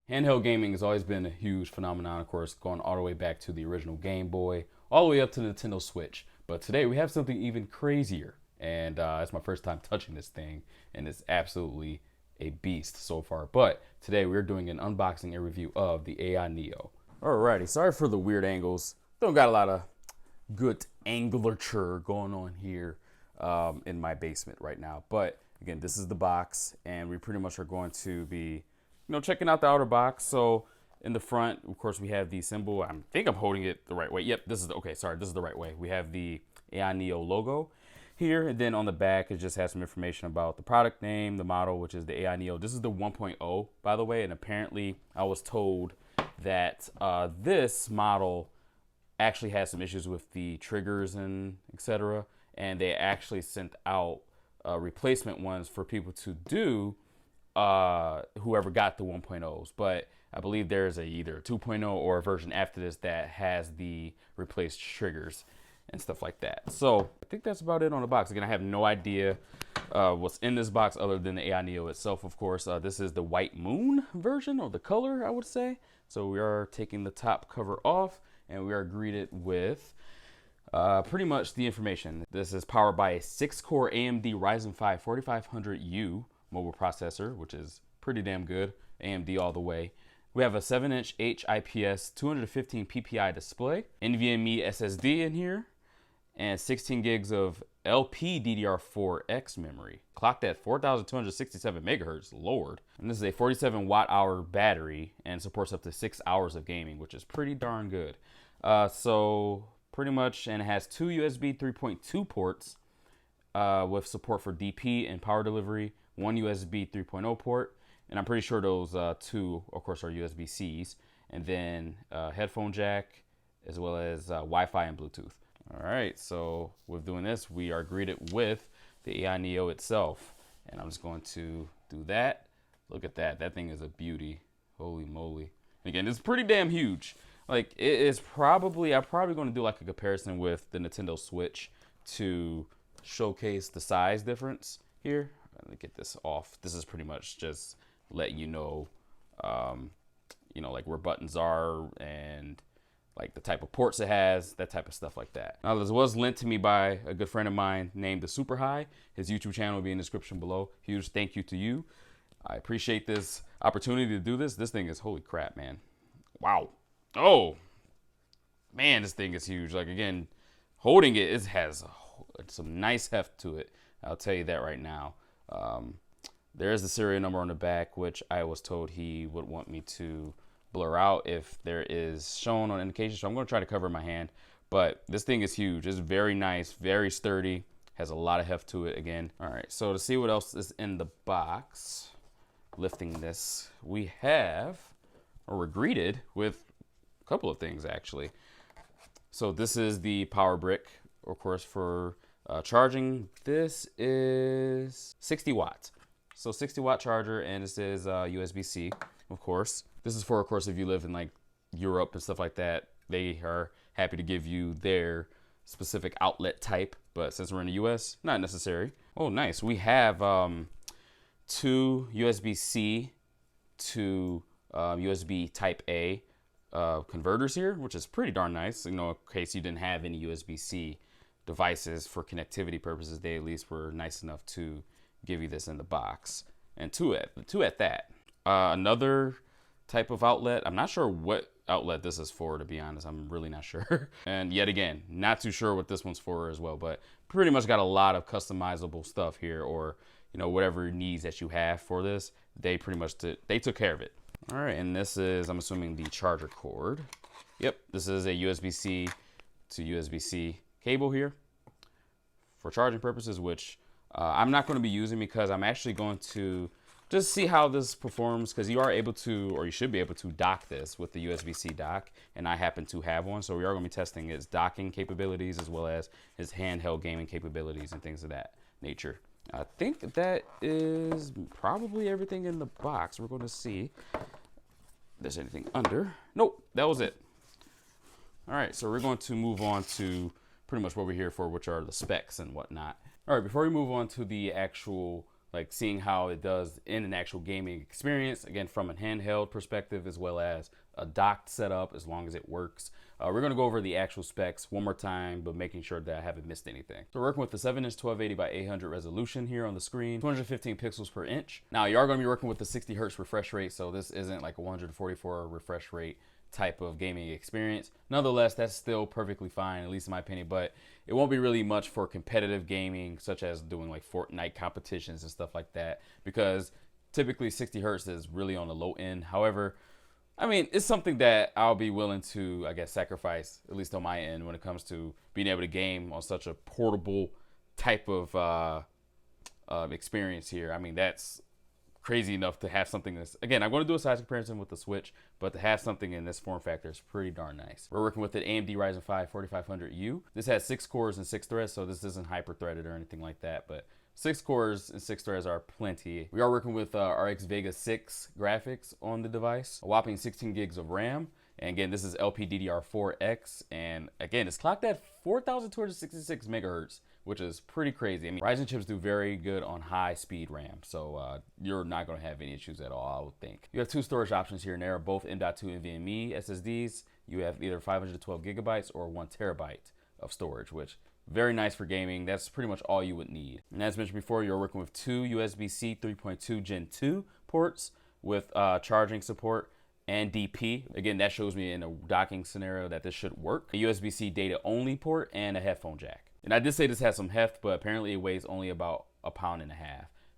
Handheld gaming has always been a huge phenomenon, of course, going all the way back to the original Game Boy, all the way up to the Nintendo Switch. But today we have something even crazier, and it's my first time touching this thing, and it's absolutely a beast so far. But today we're doing an unboxing and review of the AI Neo. Alrighty, sorry for the weird angles. Don't got a lot of good angulature going on here in my basement right now. But again, this is the box, and we pretty much are going to be checking out the outer box. So in the front, of course, we have the symbol. I think I'm holding it the right way. Yep, this is okay. Sorry, this is the right way. We have the AI Neo logo here, and then on the back, it just has some information about the product name, the model, which is the AI Neo. This is the 1.0, by the way, and apparently I was told that this model actually has some issues with the triggers and etc. And they actually sent out replacement ones for people to do whoever got the 1.0s, but I believe there's either a 2.0 or a version after this that has the replaced triggers and stuff like that. So I think that's about it on the box. Again, I have no idea what's in this box other than the AI Neo itself, of course. This is the White Moon version, or the color, I would say. So we are taking the top cover off, and we are greeted with pretty much the information. This is powered by a 6-core AMD Ryzen 5 4500U mobile processor, which is pretty damn good. AMD all the way. We have a 7-inch IPS 215 ppi display, NVMe SSD in here, and 16 gigs of LPDDR4X memory, clocked at 4,267 megahertz. Lord. And this is a 47 watt-hour battery and supports up to 6 hours of gaming, which is pretty darn good. So pretty much, and it has two USB 3.2 ports with support for DP and power delivery, one USB 3.0 port, and I'm pretty sure those two, of course, are USB-Cs, and then headphone jack, as well as Wi-Fi and Bluetooth. All right, so with doing this, we are greeted with the AI Neo itself, and I'm just going to do that. Look at that. That thing is a beauty. Holy moly. Again, it's pretty damn huge. Like, it is probably, I'm probably going to do like a comparison with the Nintendo Switch to showcase the size difference here. Let me get this off. This is pretty much just letting you know, like where buttons are and like the type of ports it has, that type of stuff like that. Now, this was lent to me by a good friend of mine named the Super High. His YouTube channel will be in the description below. Huge thank you to you. I appreciate this opportunity to do this. This thing is, holy crap, man. Wow. Oh, man, this thing is huge. Like, again, holding it, it has some nice heft to it. I'll tell you that right now. There is the serial number on the back, which I was told he would want me to blur out if there is shown on indication. So I'm going to try to cover my hand. But this thing is huge. It's very nice, very sturdy, has a lot of heft to it again. All right, so to see what else is in the box, lifting this, we have, or we're greeted with a couple of things actually. So this is the power brick, of course, for charging. This is 60 watts. So 60 watt charger, and this is USB-C, of course. This is for, of course, if you live in like Europe and stuff like that, they are happy to give you their specific outlet type. But since we're in the US, not necessary. Oh, nice. We have two USB-C to USB type A converters here, which is pretty darn nice. In case you didn't have any USB-C devices for connectivity purposes, they at least were nice enough to give you this in the box, and two at that. Another type of outlet, I'm not sure what outlet this is for, to be honest. I'm really not sure. And yet again, not too sure what this one's for as well, but pretty much got a lot of customizable stuff here, or whatever needs that you have for this, they pretty much they took care of it. All right, and this is, I'm assuming, the charger cord. Yep, this is a USB-C to USB-C cable here for charging purposes, which I'm not going to be using because I'm actually going to just see how this performs, because you are able to, or you should be able to dock this with the USB-C dock, and I happen to have one, so we are going to be testing its docking capabilities as well as its handheld gaming capabilities and things of that nature. I think that is probably everything in the box. We're going to see if there's anything under. Nope, that was it. All right, so we're going to move on to pretty much what we're here for, which are the specs and whatnot. All right, before we move on to the actual like seeing how it does in an actual gaming experience, again, from a handheld perspective, as well as a docked setup, as long as it works. We're going to go over the actual specs one more time, but making sure that I haven't missed anything. So we're working with the 7-inch 1280 by 800 resolution here on the screen, 215 pixels per inch. Now you are going to be working with the 60 hertz refresh rate, so this isn't like a 144 refresh rate type of gaming experience. Nonetheless, that's still perfectly fine, at least in my opinion, but it won't be really much for competitive gaming, such as doing like Fortnite competitions and stuff like that, because typically 60 hertz is really on the low end. However, I mean, it's something that I'll be willing to, I guess, sacrifice, at least on my end, when it comes to being able to game on such a portable type of experience here. I mean, that's crazy enough to have something that's, again, I'm going to do a size comparison with the Switch, but to have something in this form factor is pretty darn nice. We're working with an AMD Ryzen 5 4500U. This has 6 cores and 6 threads, so this isn't hyper-threaded or anything like that, but 6 cores and 6 threads are plenty. We are working with RX Vega 6 graphics on the device, a whopping 16 gigs of RAM. And again, this is LPDDR4X. And again, it's clocked at 4,266 megahertz, which is pretty crazy. I mean, Ryzen chips do very good on high speed RAM. So you're not going to have any issues at all, I would think. You have 2 storage options here and there, both M.2 NVMe SSDs. You have either 512 gigabytes or 1 terabyte of storage, which very nice for gaming. That's pretty much all you would need. And as mentioned before, you're working with 2 USB-C 3.2 Gen 2 ports with charging support and DP. Again, that shows me in a docking scenario that this should work. A USB-C data only port and a headphone jack. And I did say this has some heft, but apparently it weighs only about 1.5 pounds.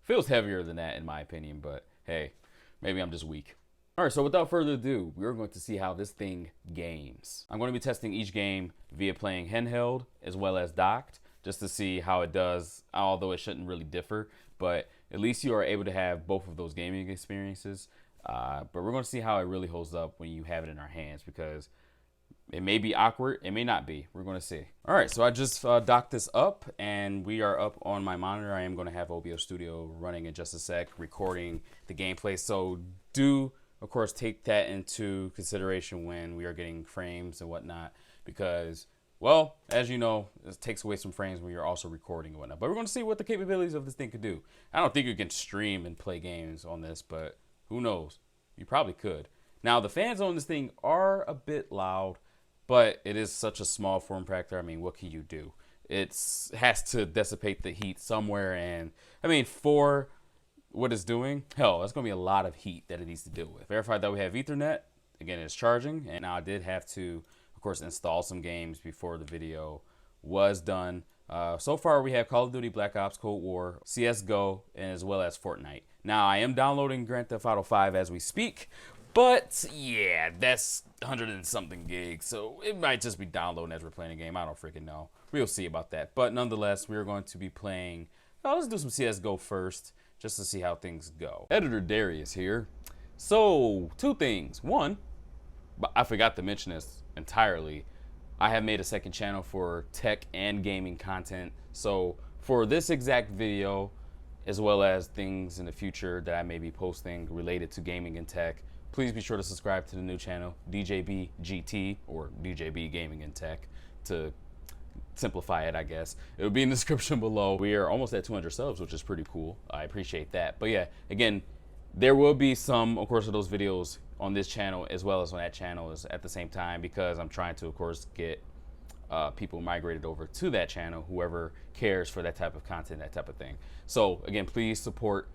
Feels heavier than that in my opinion, but hey, maybe I'm just weak. All right, so without further ado, we're going to see how this thing games. I'm going to be testing each game via playing handheld as well as docked, just to see how it does, although it shouldn't really differ, but at least you are able to have both of those gaming experiences. But we're going to see how it really holds up when you have it in our hands, because it may be awkward, it may not be. We're going to see. All right, so I just docked this up, and we are up on my monitor. I am going to have OBS Studio running in just a sec, recording the gameplay. So do, of course, take that into consideration when we are getting frames and whatnot, because, well, as you know, it takes away some frames when you're also recording and whatnot. But we're going to see what the capabilities of this thing could do. I don't think you can stream and play games on this, but who knows? You probably could. Now, the fans on this thing are a bit loud, but it is such a small form factor. I mean, what can you do? It has to dissipate the heat somewhere, and I mean, for what it's doing, hell, that's gonna be a lot of heat that it needs to deal with. Verified that we have Ethernet. Again, it's charging, and now I did have to, of course, install some games before the video was done. So far, we have Call of Duty Black Ops Cold War, Csgo, and as well as Fortnite. Now, I am downloading Grand Theft Auto 5 as we speak, but yeah, that's 100 and something gigs, so it might just be downloading as we're playing a game. I don't freaking know. We'll see about that. But nonetheless, we're going to be playing, let's do some CSGO first, just to see how things go. Editor Darius here. So, 2 things. One, but I forgot to mention this entirely. I have made a second channel for tech and gaming content. So, for this exact video, as well as things in the future that I may be posting related to gaming and tech, please be sure to subscribe to the new channel, DJB GT, or DJB Gaming and Tech, to simplify it, I guess. It'll be in the description below. We are almost at 200 subs, which is pretty cool. I appreciate that. But yeah, again, there will be some, of course, of those videos on this channel as well as on that channel is at the same time, because I'm trying to, of course, get people migrated over to that channel, whoever cares for that type of content, that type of thing. So again, please support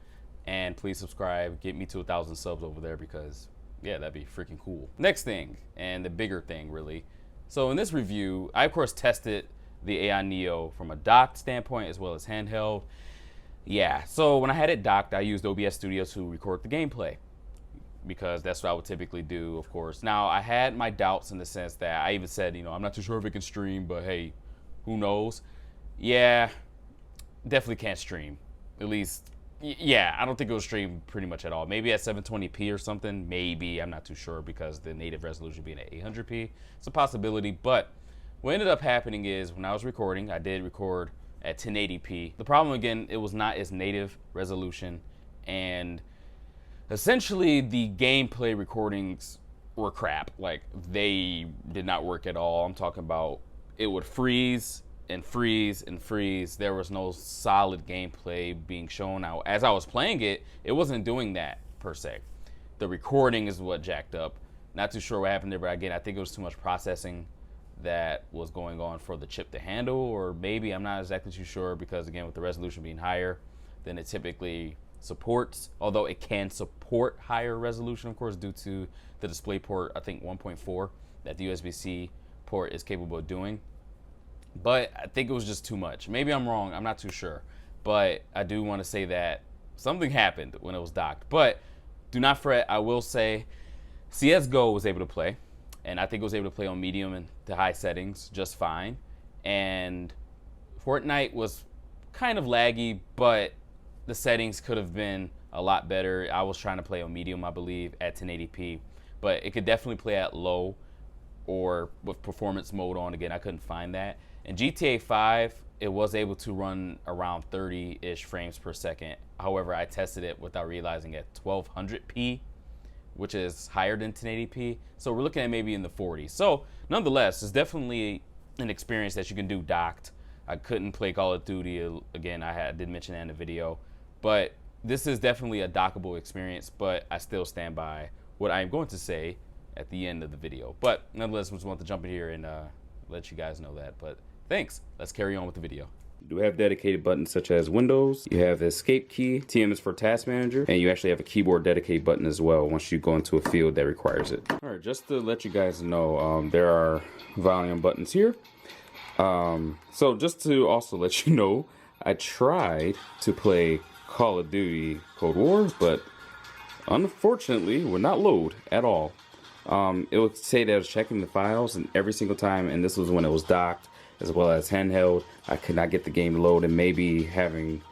and please subscribe. Get me to 1,000 subs over there, because yeah, that'd be freaking cool. Next thing, and the bigger thing really. So in this review, I of course tested the AI Neo from a docked standpoint as well as handheld. Yeah, so when I had it docked, I used OBS Studio to record the gameplay, because that's what I would typically do, of course. Now, I had my doubts in the sense that I even said, you know, I'm not too sure if it can stream, but hey, who knows? Yeah, definitely can't stream. At least, yeah, I don't think it will stream pretty much at all. Maybe at 720p or something, maybe, I'm not too sure, because the native resolution being at 800p, it's a possibility. But what ended up happening is when I was recording, I did record at 1080p. The problem, again, it was not its native resolution, and essentially the gameplay recordings were crap. Like, they did not work at all. I'm talking about it would freeze and freeze and freeze. There was no solid gameplay being shown. Now, as I was playing it, it wasn't doing that per se. The recording is what jacked up. Not too sure what happened there, but again, I think it was too much processing that was going on for the chip to handle, or maybe I'm not exactly too sure, because again, with the resolution being higher than it typically supports, although it can support higher resolution, of course, due to the display port, I think 1.4, that the USB-C port is capable of doing. But I think it was just too much. Maybe I'm wrong, I'm not too sure. But I do want to say that something happened when it was docked. But do not fret, I will say Csgo was able to play, and I think it was able to play on medium and to high settings just fine. And Fortnite was kind of laggy, but the settings could have been a lot better. I was trying to play on medium, I believe, at 1080p, but it could definitely play at low or with performance mode on. Again, I couldn't find that. In GTA 5, it was able to run around 30-ish frames per second. However, I tested it without realizing at 1200p, which is higher than 1080p. So we're looking at maybe in the 40s. So nonetheless, it's definitely an experience that you can do docked. I couldn't play Call of Duty. Again, I did mention that in the video. But this is definitely a dockable experience, but I still stand by what I'm going to say at the end of the video. But nonetheless, I just want to jump in here and let you guys know that. But thanks. Let's carry on with the video. You do have dedicated buttons such as Windows. You have the escape key. TM is for task manager. And you actually have a keyboard dedicated button as well once you go into a field that requires it. All right, just to let you guys know, there are volume buttons here. So just to also let you know, I tried to play Call of Duty Cold War, but unfortunately would not load at all. It would say that I was checking the files, and every single time, and this was when it was docked, as well as handheld, I could not get the game to load, and maybe having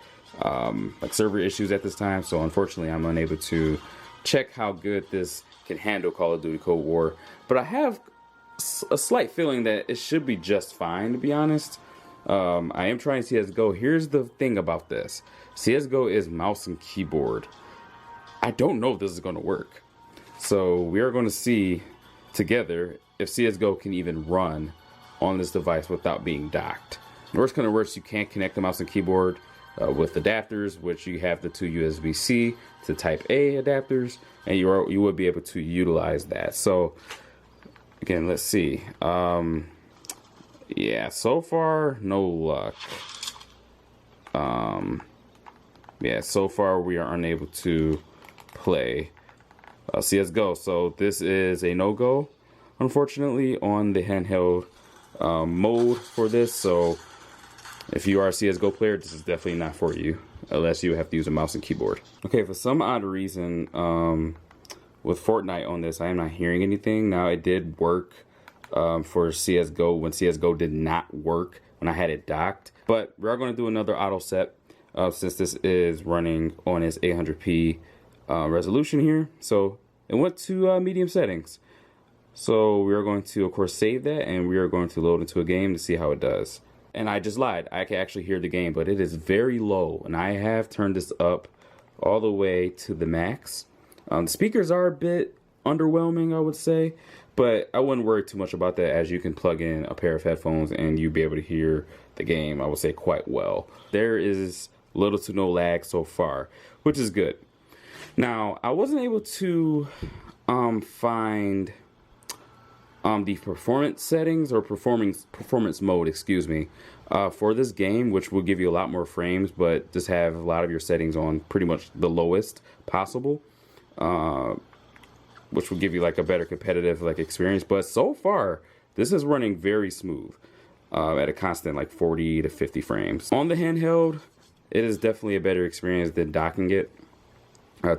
like server issues at this time. So unfortunately, I'm unable to check how good this can handle Call of Duty Cold War. But I have a slight feeling that it should be just fine, to be honest. I am trying CSGO. Here's the thing about this. CSGO is mouse and keyboard. I don't know if this is going to work. So we are going to see together if CSGO can even run on this device without being docked. Worst kind of worst, you can't connect the mouse and keyboard with adapters, which you have the two USB-C to Type A adapters, and you would be able to utilize that. So again, let's see. Yeah, so far no luck. Yeah, so far we are unable to play CSGO. So this is a no-go, unfortunately, on the handheld mode for this. So if you are a CSGO player, this is definitely not for you, unless you have to use a mouse and keyboard. Okay, for some odd reason, with Fortnite on this, I am not hearing anything. Now, it did work for CSGO when CSGO did not work when I had it docked. But we are going to do another auto set since this is running on its 800p resolution here. So it went to medium settings. So we are going to, of course, save that, and we are going to load into a game to see how it does. And I just lied. I can actually hear the game, but it is very low, and I have turned this up all the way to the max. The speakers are a bit underwhelming, I would say, but I wouldn't worry too much about that, as you can plug in a pair of headphones and you'll be able to hear the game, I would say, quite well. There is little to no lag so far, which is good. Now, I wasn't able to find the performance settings or performance mode, excuse me, for this game, which will give you a lot more frames, but just have a lot of your settings on pretty much the lowest possible, which will give you like a better competitive experience. But so far, this is running very smooth at a constant like 40 to 50 frames. On the handheld, it is definitely a better experience than docking it.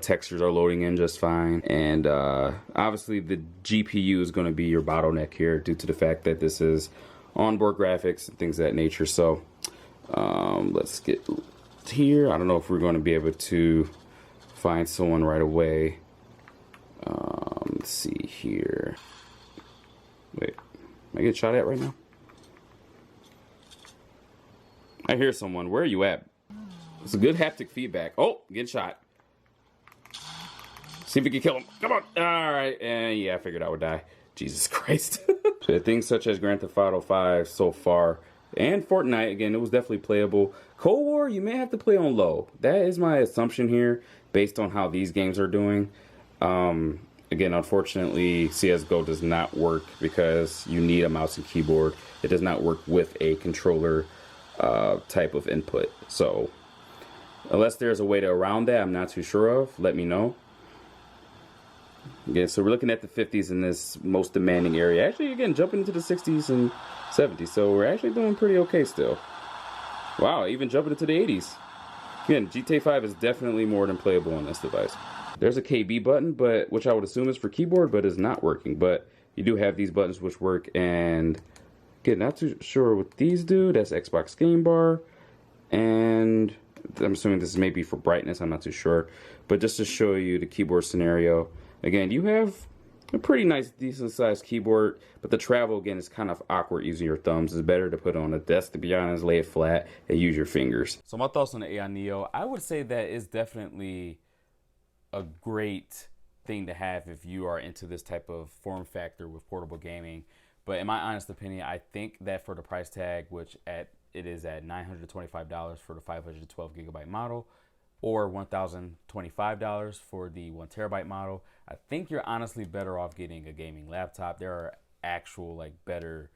Textures are loading in just fine, and obviously the GPU is going to be your bottleneck here due to the fact that this is onboard graphics and things of that nature. So let's get here. I don't know if we're going to be able to find someone right away. Let's see here. Wait, am I getting shot at right now? I hear someone. Where are you at? It's a good haptic feedback. Oh, getting shot. See if we can kill him. Come on. All right. And yeah, I figured I would die. Jesus Christ. So things such as Grand Theft Auto 5 so far And Fortnite, again, it was definitely playable. Cold War, you may have to play on low. That is my assumption here, based on how these games are doing. Again, unfortunately, Csgo does not work because you need a mouse and keyboard. It does not work with a controller type of input. So, unless there's a way to around that, I'm not too sure of. Let me know. Again, so we're looking at the 50s in this most demanding area. Actually, again, jumping into the 60s and 70s. So we're actually doing pretty okay still. Wow, even jumping into the 80s. Again, GTA 5 is definitely more than playable on this device. There's a KB button, but which I would assume is for keyboard, but is not working. But you do have these buttons which work, and again, not too sure what these do. That's Xbox Game Bar, and I'm assuming this is maybe for brightness. I'm not too sure, but just to show you the keyboard scenario. Again, you have a pretty nice, decent sized keyboard, but the travel, again, is kind of awkward using your thumbs. It's better to put it on a desk, to be honest, lay it flat, and use your fingers. So my thoughts on the AI Neo, I would say that it's definitely a great thing to have if you are into this type of form factor with portable gaming. But in my honest opinion, I think that for the price tag, which it is at $925 for the 512 gigabyte model, or $1,025 for the 1 terabyte model, I think you're honestly better off getting a gaming laptop. There are actual like better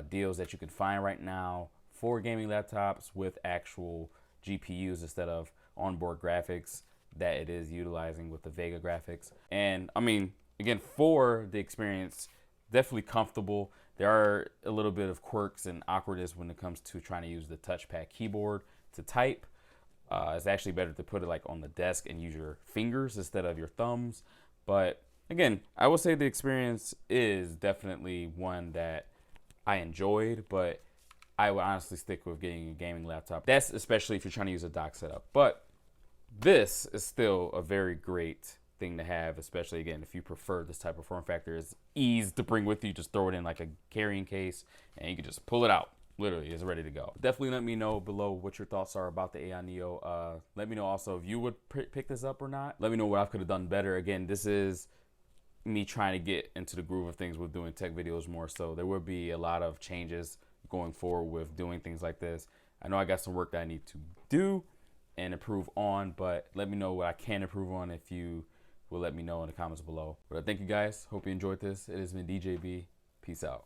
deals that you can find right now for gaming laptops with actual GPUs instead of onboard graphics that it is utilizing with the Vega graphics. And I mean, again, for the experience, definitely comfortable. There are a little bit of quirks and awkwardness when it comes to trying to use the touchpad keyboard to type. It's actually better to put it like on the desk and use your fingers instead of your thumbs. But again, I would say the experience is definitely one that I enjoyed, but I would honestly stick with getting a gaming laptop. That's especially if you're trying to use a dock setup. But this is still a very great thing to have, especially again, if you prefer this type of form factor. It's easy to bring with you. Just throw it in like a carrying case and you can just pull it out. Literally is ready to go. Definitely let me know below what your thoughts are about the AI Neo. Let me know also if you would pick this up or not. Let me know what I could have done better. Again, this is me trying to get into the groove of things with doing tech videos more. So there will be a lot of changes going forward with doing things like this. I know I got some work that I need to do and improve on, but let me know what I can improve on if you will let me know in the comments below. But thank you guys. Hope you enjoyed this. It has been DJB. Peace out.